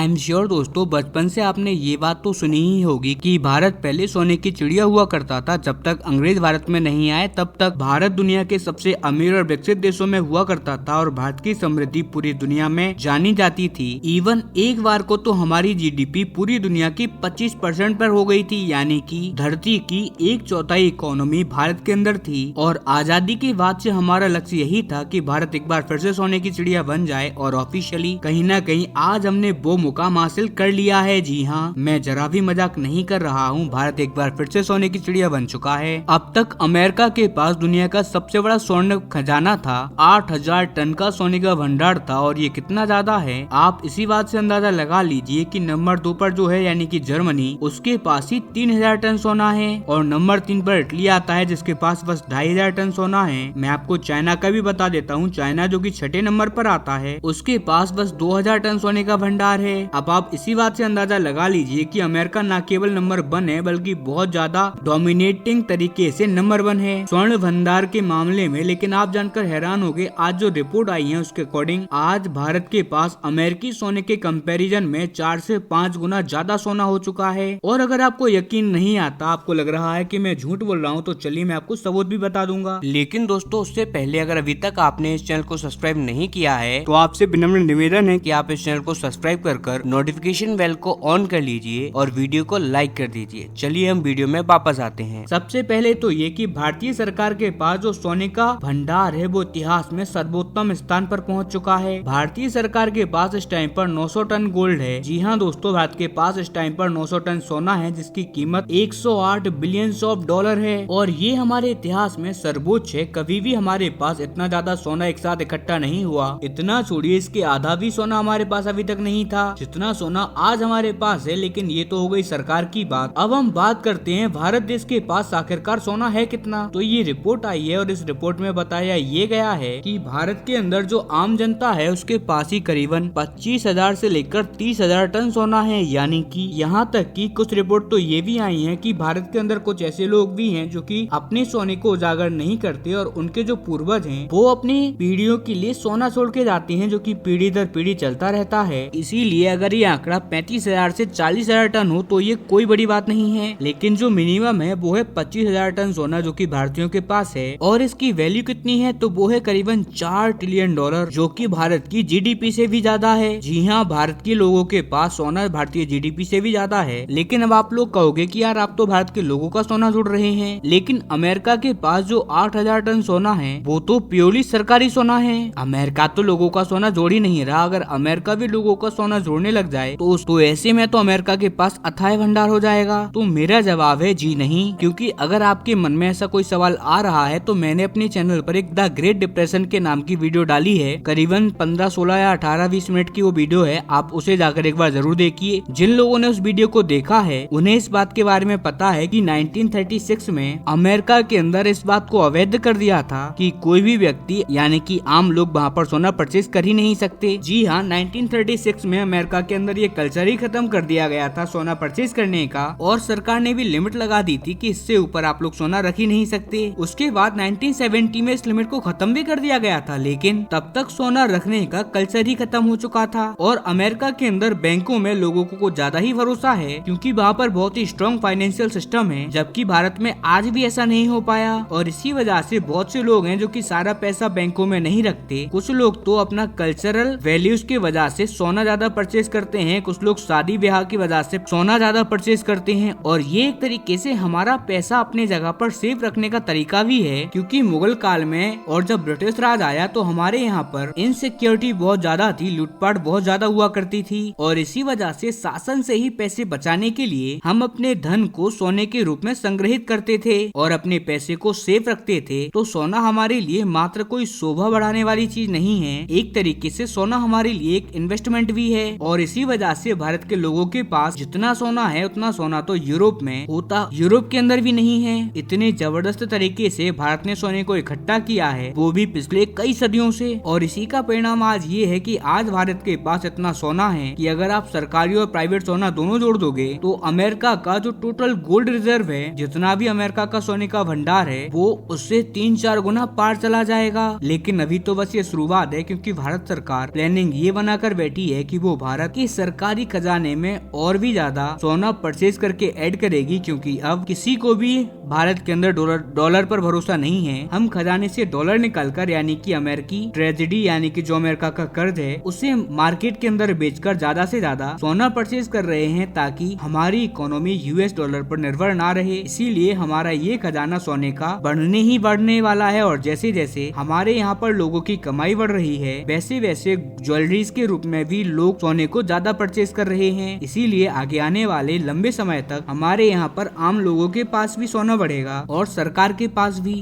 I am sure दोस्तों, बचपन से आपने ये बात तो सुनी ही होगी कि भारत पहले सोने की चिड़िया हुआ करता था। जब तक अंग्रेज भारत में नहीं आए तब तक भारत दुनिया के सबसे अमीर और विकसित देशों में हुआ करता था और भारत की समृद्धि पूरी दुनिया में जानी जाती थी। इवन एक बार को तो हमारी जीडीपी पूरी दुनिया की 25% पर हो गई थी, यानी कि धरती की 1/4 इकोनॉमी भारत के अंदर थी। और आजादी के बाद से हमारा लक्ष्य यही था कि भारत एक बार फिर से सोने की चिड़िया बन जाए और ऑफिशियली कहीं ना कहीं आज हमने वो मुकाम हासिल कर लिया है। जी हाँ, मैं जरा भी मजाक नहीं कर रहा हूँ। भारत एक बार फिर से सोने की चिड़िया बन चुका है। अब तक अमेरिका के पास दुनिया का सबसे बड़ा स्वर्ण खजाना था। 8000 टन का सोने का भंडार था और ये कितना ज्यादा है आप इसी बात से अंदाजा लगा लीजिए कि नंबर 2 पर जो है यानी कि जर्मनी, उसके पास ही 3000 टन सोना है और नंबर 3 पर इटली आता है जिसके पास बस 2500 टन सोना है। मैं आपको चाइना का भी बता देता हूँ। चाइना जो कि 6ठे नंबर पर आता है, उसके पास बस 2000 टन सोने का भंडार है। अब आप इसी बात से अंदाजा लगा लीजिए कि अमेरिका न केवल नंबर 1 है बल्कि बहुत ज्यादा डोमिनेटिंग तरीके से नंबर 1 है स्वर्ण भंडार के मामले में। लेकिन आप जानकर हैरान होंगे, आज जो रिपोर्ट आई है उसके अकॉर्डिंग आज भारत के पास अमेरिकी सोने के कंपैरिजन में 4 से 5 गुना ज्यादा सोना हो चुका है। और अगर आपको यकीन नहीं आता, आपको लग रहा है कि मैं झूठ बोल रहा हूँ, तो चलिए मैं आपको सबूत भी बता दूंगा। लेकिन दोस्तों, उससे पहले अगर अभी तक आपने इस चैनल को सब्सक्राइब नहीं किया है तो आपसे विनम्र निवेदन है कि आप इस चैनल को सब्सक्राइब कर नोटिफिकेशन बेल को ऑन कर लीजिए और वीडियो को लाइक कर दीजिए। चलिए हम वीडियो में वापस आते हैं। सबसे पहले तो ये कि भारतीय सरकार के पास जो सोने का भंडार है वो इतिहास में सर्वोत्तम स्थान पर पहुंच चुका है। भारतीय सरकार के पास इस टाइम पर 900 टन गोल्ड है। जी हाँ दोस्तों, भारत के पास इस टाइम पर 900 टन सोना है जिसकी कीमत 108 बिलियन ऑफ डॉलर है और ये हमारे इतिहास में सर्वोच्च है। कभी भी हमारे पास इतना ज्यादा सोना एक साथ इकट्ठा नहीं हुआ। इतना छोड़िए, इसके आधा भी सोना हमारे पास अभी तक नहीं था जितना सोना आज हमारे पास है। लेकिन ये तो हो गई सरकार की बात। अब हम बात करते हैं भारत देश के पास आखिरकार सोना है कितना। तो ये रिपोर्ट आई है और इस रिपोर्ट में बताया ये गया है कि भारत के अंदर जो आम जनता है उसके पास ही करीबन 25,000 से लेकर 30,000 टन सोना है। यानी कि यहाँ तक कि कुछ रिपोर्ट तो ये भी आई है कि भारत के अंदर कुछ ऐसे लोग भी हैं जो कि अपने सोने को उजागर नहीं करते और उनके जो पूर्वज हैं वो अपनी पीढ़ियों के लिए सोना छोड़ के जाते हैं, जो कि पीढ़ी दर पीढ़ी चलता रहता है। इसीलिए अगर ये आंकड़ा 35,000 से 40,000 टन हो तो ये कोई बड़ी बात नहीं है। लेकिन जो मिनिमम है वो है 25,000 टन सोना जो कि भारतीयों के पास है। और इसकी वैल्यू कितनी है तो वो है करीबन 4 ट्रिलियन डॉलर, जो कि भारत की जीडीपी से भी ज्यादा है। जी हाँ, भारत के लोगों के पास सोना भारतीय जीडीपी से भी ज्यादा है। लेकिन अब आप लोग कहोगे कि यार आप तो भारत के लोगों का सोना जोड़ रहे हैं, लेकिन अमेरिका के पास जो 8,000 टन सोना है वो तो प्योरली सरकारी सोना है। अमेरिका तो लोगों का सोना जोड़ ही नहीं रहा। अगर अमेरिका भी लोगों का सोना जोड़ने लग जाए तो ऐसे में तो अमेरिका के पास अथाह भंडार हो जाएगा। तो मेरा जवाब है जी नहीं। क्योंकि अगर आपके मन में ऐसा कोई सवाल आ रहा है तो मैंने अपने चैनल पर एक द ग्रेट डिप्रेशन के नाम की वीडियो डाली है। करीबन 15, 16 या 18-20 मिनट की वो वीडियो है, आप उसे जाकर एक बार जरूर देखिए। जिन लोगों ने उस वीडियो को देखा है उन्हें इस बात के बारे में पता है कि 1936 में अमेरिका के अंदर इस बात को अवैध कर दिया था कि कोई भी व्यक्ति यानी कि आम लोग वहाँ पर सोना परचेज कर ही नहीं सकते। जी हाँ, 1936 में अमेरिका के अंदर ये कल्चर ही खत्म कर दिया गया था सोना परचेज करने का, और सरकार ने भी लिमिट लगा दी थी कि इससे ऊपर आप लोग सोना रख ही नहीं सकते। उसके बाद 1970 में इस लिमिट को खत्म भी कर दिया गया था, लेकिन तब तक सोना रखने का कल्चर ही खत्म हो चुका था। और अमेरिका के अंदर बैंकों में लोगों को ज्यादा ही भरोसा है क्योंकि वहाँ पर बहुत ही स्ट्रॉन्ग फाइनेंशियल सिस्टम है, जबकि भारत में आज भी ऐसा नहीं हो पाया। और इसी वजह से बहुत से लोग हैं जो कि सारा पैसा बैंकों में नहीं रखते। कुछ लोग तो अपना कल्चरल वैल्यूज की वजह से सोना ज्यादा परचेज करते हैं, कुछ लोग शादी ब्याह की वजह से सोना ज्यादा परचेज करते हैं। और ये एक तरीके से हमारा पैसा अपने जगह पर सेफ रखने का तरीका भी है, क्योंकि मुगल काल में और जब ब्रिटिश राज आया तो हमारे यहाँ पर इनसिक्योरिटी बहुत ज्यादा थी, लूटपाट बहुत ज्यादा हुआ करती थी। और इसी वजह से शासन से ही पैसे बचाने के लिए हम अपने धन को सोने के रूप में संग्रहित करते थे और अपने पैसे को सेफ रखते थे। तो सोना हमारे लिए मात्र कोई शोभा बढ़ाने वाली चीज नहीं है, एक तरीके से सोना हमारे लिए एक इन्वेस्टमेंट भी है। और इसी वजह से भारत के लोगों के पास जितना सोना है उतना सोना तो यूरोप में होता यूरोप के अंदर भी नहीं है। इतने जबरदस्त तरीके से भारत ने सोने को इकट्ठा किया है, वो भी पिछले कई सदियों से। और इसी का परिणाम आज ये है कि आज भारत के पास इतना सोना है कि अगर आप सरकारी और प्राइवेट सोना दोनों जोड़ दोगे तो अमेरिका का जो टोटल गोल्ड रिजर्व है, जितना भी अमेरिका का सोने का भंडार है, वो उससे 3-4 गुना पार चला जाएगा। लेकिन अभी तो बस ये शुरुआत है, क्योंकि भारत सरकार प्लानिंग ये बनाकर बैठी है कि वो भारत के सरकारी खजाने में और भी ज्यादा सोना परचेज करके ऐड करेगी, क्योंकि अब किसी को भी भारत के अंदर डॉलर पर भरोसा नहीं है। हम खजाने से डॉलर निकालकर यानी कि अमेरिकी ट्रेजेडी यानी कि जो अमेरिका का कर्ज है उसे मार्केट के अंदर बेचकर ज्यादा से ज्यादा सोना परचेज कर रहे हैं, ताकि हमारी इकोनॉमी यूएस डॉलर पर निर्भर ना रहे। इसीलिए हमारा ये खजाना सोने का बढ़ने ही बढ़ने वाला है। और जैसे जैसे हमारे यहाँ पर लोगों की कमाई बढ़ रही है, वैसे वैसे ज्वेलरीज के रूप में भी लोग सोने को ज्यादा परचेज कर रहे हैं। इसीलिए आगे आने वाले लंबे समय तक हमारे यहाँ पर आम लोगों के पास भी सोना बढ़ेगा और सरकार के पास भी।